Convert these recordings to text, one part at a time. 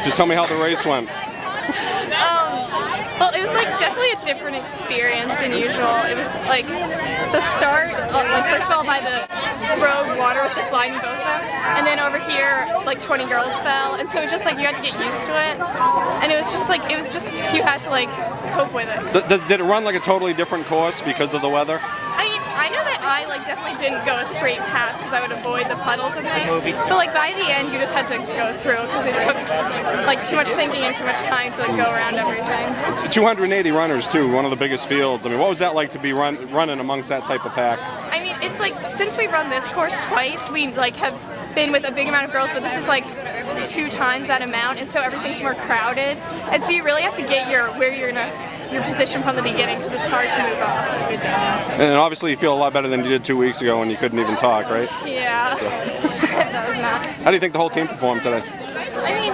Just tell me how the race went. Well, it was like definitely a different experience than usual. It was like the start, like first of all by the road, water was just lining both of them, and then over here like 20 girls fell, and so it was just like you had to get used to it, and it was just you had to like cope with it. Did it run like a totally different course because of the weather? I mean, I know that I like definitely didn't go a straight path because I would avoid the puddles and things, but like by the end you just had to go through because it took like too much thinking and too much time to like go around everything. 280 runners too, one of the biggest fields. I mean, what was that like to be running amongst that type of pack? I mean, it's like since we run this course twice, we like have been with a big amount of girls, but this is like 2 times that amount, and so everything's more crowded, and so you really have to get your position from the beginning because it's hard to move on. And obviously you feel a lot better than you did 2 weeks ago when you couldn't even talk, right? Yeah, so. That was not. How do you think the whole team performed today? I mean,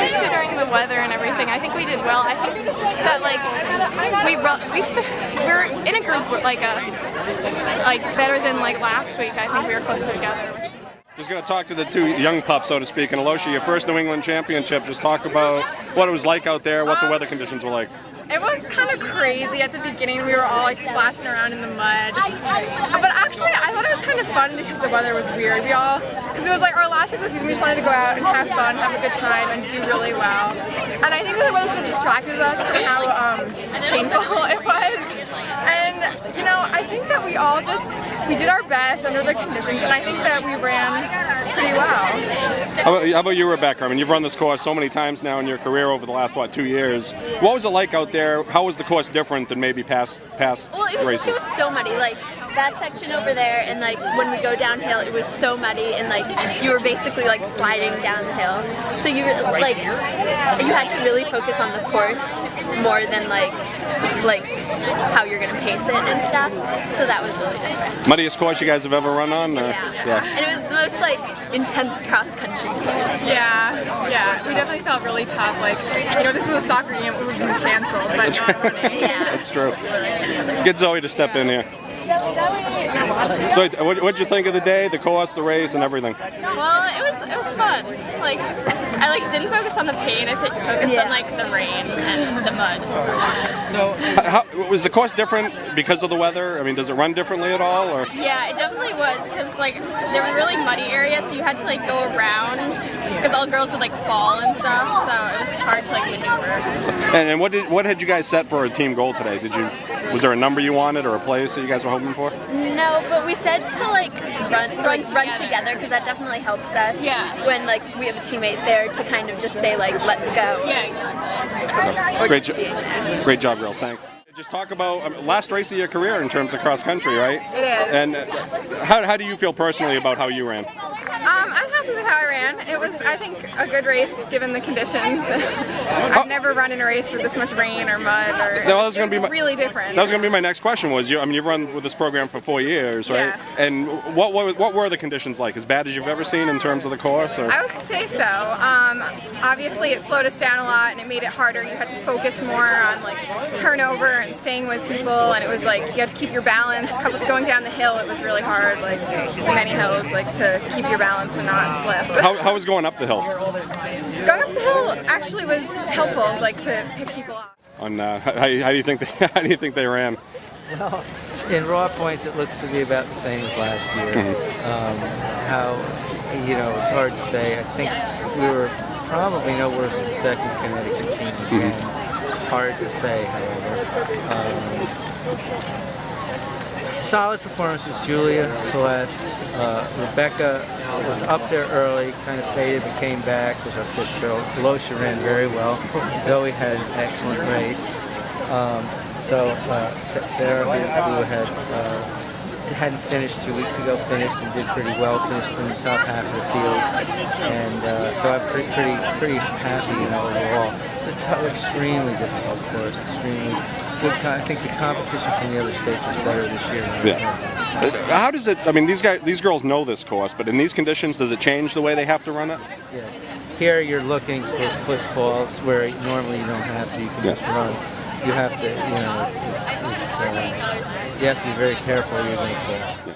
considering the weather and everything, I think we did well. I think that like we're in a group like better than like last week. I think we were closer together. Just going to talk to the 2 young pups, so to speak. And Alosha, your first New England championship. Just talk about what it was like out there, what the weather conditions were like. It was kind of crazy at the beginning. We were all like splashing around in the mud. But actually, I thought it was kind of fun because the weather was weird. Because it was like our last race of the season, we just wanted to go out and have fun, have a good time, and do really well. And I think that the weather sort of distracted us from how painful it was. And, you know, I think that we did our best under the conditions, and I think that we ran pretty well. How about you, Rebecca? I mean, you've run this course so many times now in your career over the last, 2 years. What was it like out there? How was the course different than maybe past races? Well, it was so muddy. Like, that section over there, and like when we go downhill, it was so muddy, and like you were basically like sliding down the hill. So you had to really focus on the course more than like how you're gonna pace it and stuff. So that was really different. Muddiest course you guys have ever run on? Yeah. And it was the most like intense cross country course. Yeah. We definitely felt really tough. Like, you know, this is a soccer game, it would have been canceled, but not running. Yeah. That's true. Get Zoe to step in here. So, what'd you think of the day, the course, the race, and everything? Well, it was fun. Like, I didn't focus on the pain. I focused on like the rain and the mud. So, was the course different because of the weather? I mean, does it run differently at all, or? Yeah, it definitely was because like there were really muddy areas, so you had to like go around because all the girls would like fall and stuff. So it was hard to like maneuver. And what had you guys set for a team goal today? Was there a number you wanted or a place that you guys were hoping for? No, but we said to like run together because that definitely helps us. Yeah. When like we have a teammate there to kind of just say like, let's go. Yeah, exactly. Great job, girls. Thanks. Just talk about last race of your career in terms of cross country, right? It is. And how do you feel personally about how you ran? I'm happy with how I ran. It was, I think, a good race given the conditions. I've never run in a race with this much rain or mud. It was really different. That was going to be my next question. You've run with this program for 4 years, right? Yeah. And what were the conditions like? As bad as you've ever seen in terms of the course? Or? I would say so. Obviously, it slowed us down a lot, and it made it harder. You had to focus more on like turnover and staying with people, and it was like you had to keep your balance. Going down the hill, it was really hard. Like many hills, like to keep your balance and not slip. How was going up the hill? Going up the hill actually was helpful, like to pick people up. On how do you think they ran? Well, in raw points, it looks to be about the same as last year. It's hard to say. I think we were probably no worse than second Connecticut team. Hard to say, however. Solid performances, Julia, Celeste, Rebecca was up there early, kind of faded, but came back, was our fifth girl. Alosha ran very well. Zoe had an excellent race. Sarah, who hadn't finished 2 weeks ago, finished and did pretty well, finished in the top half of the field. And so I'm pretty happy, overall. It's a extremely difficult course, extremely good. I think the competition from the other states was better this year. How does it? I mean, these girls know this course, but in these conditions, does it change the way they have to run it? Yes. Here you're looking for footfalls where normally you don't have to. You can just run. You have to, you have to be very careful. You're going to fall.